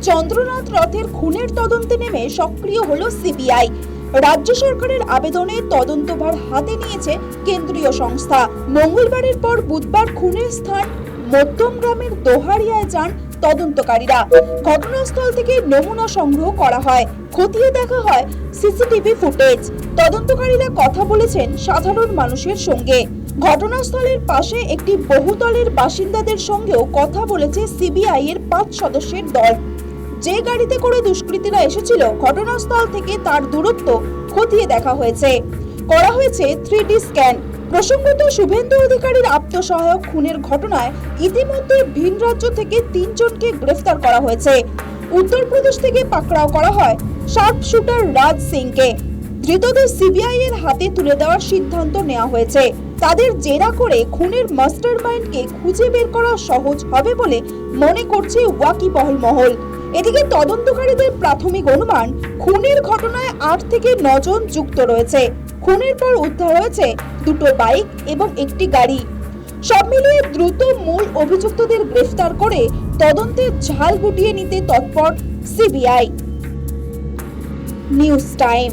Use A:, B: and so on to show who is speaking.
A: চন্দ্রনাথ রথের খুনের তদন্তে নেমে সক্রিয় হলো সিবিআই। রাজ্য সরকারের আবেদনে তদন্তভার হাতে নিয়েছে কেন্দ্রীয় সংস্থা। মঙ্গলবারের পর বুধবার খুনের স্থান মধ্যমগ্রামের দোহারিয়ায় যান তদন্তকারীরা। ঘটনাস্থল থেকে নমুনা সংগ্রহ করা হয়, খতিয়ে দেখা হয় সিসিটিভি ফুটেজ। তদন্তকারীরা কথা বলেছেন সাধারণ মানুষের সঙ্গে। ঘটনাস্থলের পাশে একটি বহুতলের বাসিন্দাদের সঙ্গেও কথা বলেছে সিবিআই এর 5 সদস্যের দল। যে গাড়িতে করে দুষ্কৃতীরা এসেছিল ঘটনাস্থল থেকে তার দূরত্ব খতিয়ে দেখা হয়েছে। করা হয়েছে 3D স্ক্যান। প্রসঙ্গত, শুভেন্দু অধিকারীর আত্মসহায়ক খুনের ঘটনায় ইতিমধ্যে ভিন রাজ্য থেকে 3 জনকে গ্রেফতার করা হয়েছে। উত্তরপ্রদেশ থেকে পাকড়াও করা হয় শার্প শুটার রাজ সিংকে। ধৃতদের সিবিআই এর হাতে তুলে দেওয়ার সিদ্ধান্ত নেওয়া হয়েছে। তাদের জেরা করে খুনের মাস্টারমাইন্ডকে খুঁজে বের করা সহজ হবে বলে মনে করছে ওয়াকিবহল মহল। এদিকে তদন্তকারীদের প্রাথমিক অনুমান, খুনের ঘটনায় 8 থেকে 9 জন যুক্ত রয়েছে। খুনের পর উদ্ধার হয়েছে 2টো বাইক এবং একটি গাড়ি। সব মিলিয়ে দ্রুত মূল অভিযুক্তদের গ্রেফতার করে তদন্তের ঝাল গুটিয়ে নিতে তৎপর সিবিআই। News time.